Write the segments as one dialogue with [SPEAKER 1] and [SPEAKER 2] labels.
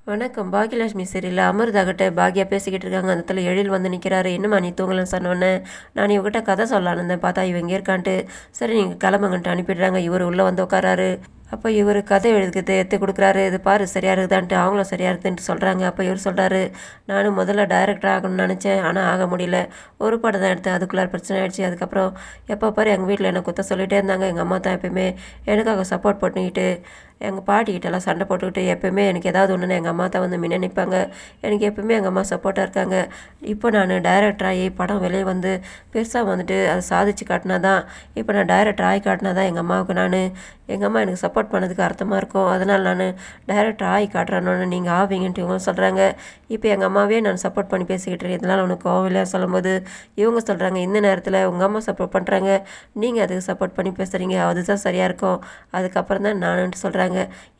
[SPEAKER 1] வணக்கம். பாக்கியலட்சுமி சரியில்ல. அமிர்தாகிட்ட பாக்யா பேசிக்கிட்டு இருக்காங்க. அந்த இடத்துல எழில் வந்து நிற்கிறாரு. என்னம்மா நீ தூங்கலன்னு சொன்னோன்னே, நான் இவகிட்ட கதை சொல்லலான்னு இருந்தேன். பார்த்தா இவ இங்கே இருக்கான்ட்டு, சரி நீங்கள் கிளம்புங்கன்ட்டு அனுப்பிடுறாங்க. இவர் உள்ளே வந்து உட்காராரு. அப்போ இவர் கதை எழுதுக்கு எடுத்து கொடுக்குறாரு. இது பாரு சரியாக இருக்குதான்ட்டு அவங்களும் சரியாக இருக்குதுன்ட்டு சொல்கிறாங்க. அப்போ இவர் சொல்கிறாரு, நானும் முதல்ல டைரக்டர் ஆகணும்னு நினச்சேன், ஆனால் ஆக முடியல. ஒரு படம் தான் எடுத்தேன், அதுக்குள்ளார பிரச்சனை ஆகிடுச்சு. அதுக்கப்புறம் எப்போ பாரு எங்கள் வீட்டில் என்னை குத்த சொல்லிகிட்டே இருந்தாங்க. எங்கள் அம்மா தான் எப்பயுமே எனக்காக சப்போர்ட் பண்ணிக்கிட்டு எங்கள் பாட்டிக்கிட்டலாம் சண்டை போட்டுக்கிட்டு எப்போயுமே எனக்கு ஏதாவது ஒன்றுன்னு எங்கள் அம்மா தான் வந்து முன்ன நிற்பாங்க. எனக்கு எப்போயுமே எங்கள் அம்மா சப்போர்ட்டாக இருக்காங்க. இப்போ நான் டைரக்டர் ஆகி படம் வெளியே வந்து பெருசாக வந்துட்டு அதை சாதிச்சு காட்டினா தான், இப்போ நான் டைரக்டர் ஆகி காட்டினா தான் எங்கள் அம்மா எனக்கு சப்போர்ட் பண்ணதுக்கு அர்த்தமாக இருக்கும். அதனால் நான் டைரக்டர் ஆகி காட்டுறேன்னு நீங்கள் ஆவீங்கன்ட்டு இவங்க சொல்கிறாங்க. இப்போ எங்கள் அம்மாவே நான் சப்போர்ட் பண்ணி பேசிக்கிட்டு இருக்கேன், இதனால் உனக்கு கோவம் இல்லையா சொல்லும்போது இவங்க சொல்கிறாங்க, இந்த நேரத்தில் உங்கள் அம்மா சப்போர்ட் பண்ணுறாங்க, நீங்கள் அதுக்கு சப்போர்ட் பண்ணி பேசுகிறீங்க, அதுதான் சரியாக இருக்கும். அதுக்கப்புறம் தான் நானுன்ட்டு சொல்கிறாங்க.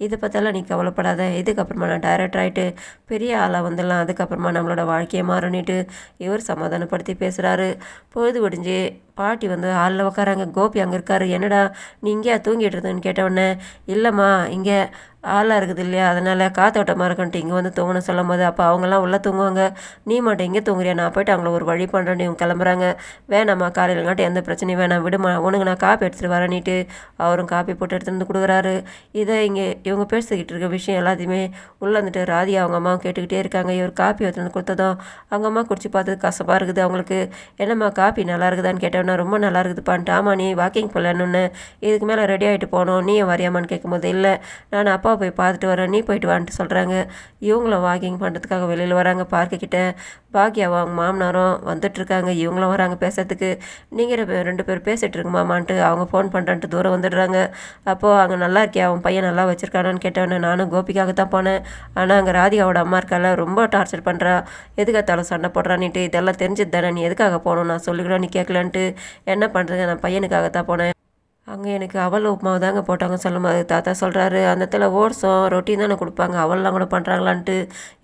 [SPEAKER 1] இதை பற்றியெல்லாம் நீ கவலைப்படாத, இதுக்கப்புறமா நான் டைரக்டர் ஆகிட்டு பெரிய ஆளாக வந்துடலாம், அதுக்கப்புறமா நம்மளோட வாழ்க்கையை மாறணிட்டு இவர் சமாதானப்படுத்தி பேசுகிறாரு. பொழுது விடிஞ்சு பாட்டி வந்து ஹாலில் உட்காராங்க. கோபி அங்கே இருக்காரு. என்னடா நீ இங்கேயா தூங்கிட்டு இருந்தேன்னு கேட்டவுடனே, இல்லைம்மா இங்கே ஆளாக இருக்குது இல்லையா, அதனால் காத்தோட்டமாக இருக்குன்ட்டு இங்கே வந்து தூங்கணும் சொல்லும் போது, அப்போ அவங்கெல்லாம் உள்ளே தூங்குவாங்க, நீ மட்டும் இங்கே தூங்குறியா, நான் போய்ட்டு அவங்கள ஒரு வழி பண்ணுறேன்னு இவங்க கிளம்புறாங்க. வேணாம்மா காலையிலங்காட்டி எந்த பிரச்சனையும் வேணாம் விடுமா, உனக்கு நான் காப்பி எடுத்துகிட்டு வரேன்னிட்டு அவரும் காப்பி போட்டு எடுத்துகிட்டு வந்து கொடுக்குறாரு. இதை இங்கே இவங்க பேசிக்கிட்டு இருக்க விஷயம் எல்லாத்தையுமே உள்ளே வந்துட்டு ராதி அவங்க அம்மாவும் கேட்டுக்கிட்டே இருக்காங்க. இவர் காப்பி எடுத்துகிட்டு வந்து கொடுத்ததும் அவங்க அம்மா குடிச்சு பார்த்தது கசப்பாக இருக்குது அவங்களுக்கு. என்னம்மா காப்பி நல்லா இருக்குதான்னு கேட்டோன்னா, ரொம்ப நல்லா இருக்குதுப்பான்ட்டு. ஆமாம் நீ வாக்கிங் போகலன்னு இதுக்கு மேலே ரெடி ஆகிட்டு போகணும், நீ வரையாமான்னு கேட்கும்போது, இல்லை நான் அப்பா போய் பார்த்துட்டு வரேன், நீ போயிட்டு வான்ட்டு சொல்கிறாங்க. இவங்களும் வாக்கிங் பண்ணுறதுக்காக வெளியில் வராங்க. பார்க்குக்கிட்ட பாக்யாவும் அவங்க மாமனாரும் வந்துட்டுருக்காங்க. இவங்களும் வராங்க பேசுறதுக்கு. நீங்கள் ரெண்டு பேர் பேசிகிட்டு இருக்குமாமான்ட்டு அவங்க ஃபோன் பண்ணுறன்ட்டு தூரம் வந்துடுறாங்க. அப்போது அங்கே நல்லா இருக்கியா, அவன் பையன் நல்லா வச்சுருக்கானான்னு கேட்டவொடனே, நானும் கோபிக்காக தான் போனேன், ஆனால் அங்கே ராதிகாவோட அம்மா இருக்கால ரொம்ப டார்ச்சர் பண்ணுறா, எதுக்காத்தாலும் சண்டை போடுறான்னுட்டு, இதெல்லாம் தெரிஞ்சது தானே, நீ எதுக்காக போகணும், நான் சொல்லிக்கூட நீ கேட்கலான்ட்டு என்ன பண்ணுறது, நான் பையனுக்காக தான் போனேன். அங்கே எனக்கு அவல் உப்புமாவை தாங்க போட்டாங்க சொல்லும்போது தாத்தா சொல்கிறாரு, அந்த இடத்துல ஓட்ஸும் ரொட்டியும் தானே கொடுப்பாங்க, அவல்லாம் கூட பண்ணுறாங்களான்ட்டு.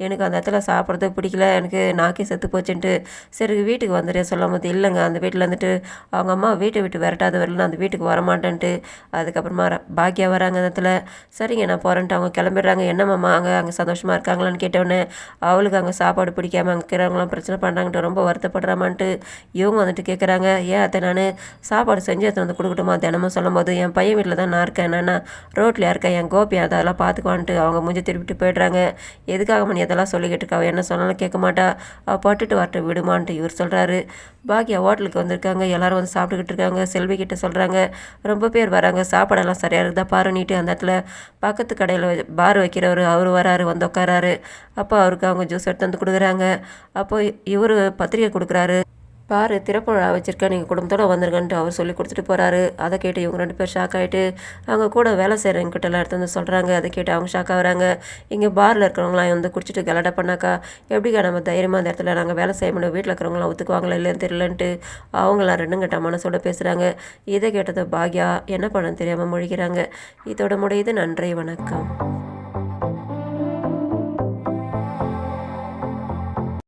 [SPEAKER 1] எனக்கு அந்த இடத்துல சாப்பிட்றது பிடிக்கல, எனக்கு நாக்கே செத்து போச்சுன்ட்டு சரி வீட்டுக்கு வந்துடுறேன் சொல்லும்போது, இல்லைங்க அந்த வீட்டில் வந்துட்டு அவங்க அம்மா வீட்டை விட்டு விரட்டாத வரலாம், அந்த வீட்டுக்கு வரமாட்டேன்ட்டு. அதுக்கப்புறமா பாக்கியா வராங்க அந்த இடத்துல. சரிங்க நான் போகிறேன்ட்டு அவங்க கிளம்பிடுறாங்க. என்னம்மா அங்கே சந்தோஷமாக இருக்காங்களான்னு கேட்டோன்னே, அவளுக்கு அங்கே சாப்பாடு பிடிக்காமல் அங்கே இருக்கிறவங்களாம் பிரச்சனை பண்ணுறாங்கன்ட்டு ரொம்ப வருத்தப்படுறாமான்ட்டு இவங்க வந்துட்டு கேட்குறாங்க. ஏன் அத்தை நான் சாப்பாடு செஞ்சு எடுத்து வந்து கொடுக்கட்டுமா தினமும் சொல்லும்போது, என் பையன் வீட்டில் தான் நான் இருக்கேன், நான் ரோட்டில் இருக்கேன், என் கோபி அதெல்லாம் பார்த்துக்குவான்ட்டு அவங்க மூஞ்சி திருப்பிட்டு போய்ட்றாங்க. எதுக்காக மணி அதெல்லாம் சொல்லிக்கிட்டு இருக்கா, என்ன சொன்னாலும் கேட்க மாட்டா, அவள் பட்டுட்டு வரட்டு விடுமான்ட்டு இவர் சொல்கிறாரு. பாக்கியா ஹோட்டலுக்கு வந்திருக்காங்க. எல்லோரும் வந்து சாப்பிட்டுக்கிட்டு இருக்காங்க. செல்வி கிட்ட சொல்கிறாங்க, ரொம்ப பேர் வராங்க, சாப்பாடெல்லாம் சரியாக இருக்குதா பாருன்னிட்டு அந்த இடத்துல பக்கத்து கடையில் பார் வைக்கிறவர் அவர் வராரு, வந்து உட்காராரு. அப்போ அவருக்கு அவங்க ஜூஸ் எடுத்து வந்து கொடுக்குறாங்க. அப்போ இவர் பத்திரிக்கை கொடுக்குறாரு. பாரு திறப்புழா வச்சுருக்கேன், நீங்கள் குடும்பத்தோடு வந்துருங்கன்ட்டு அவர் சொல்லி கொடுத்துட்டு போகிறாரு. அதை கேட்டு இவங்க ரெண்டு பேர் ஷாக் ஆகிட்டு அவங்க கூட வேலை செய்கிறவங்கிட்டலாம் எடுத்து வந்து சொல்கிறாங்க. அதை கேட்டு அவங்க ஷாக் ஆகுறாங்க. இங்கே பாரில் இருக்கிறவங்களாம் வந்து குடிச்சிட்டு கலாட்டா பண்ணாக்கா எப்படிக்கா நம்ம தைரியமாக அந்த இடத்துல நாங்கள் வேலை செய்ய முடியும், வீட்டில் இருக்கிறவங்களாம் ஒத்துக்குவாங்களா இல்லைன்னு தெரியலன்ட்டு அவங்களாம் ரெண்டும் கட்ட மனசோட பேசுகிறாங்க. இதை கேட்டதை பாக்யா என்ன பண்ண தெரியாமல் முழிக்கிறாங்க. இதோட முடியுது. நன்றி, வணக்கம்.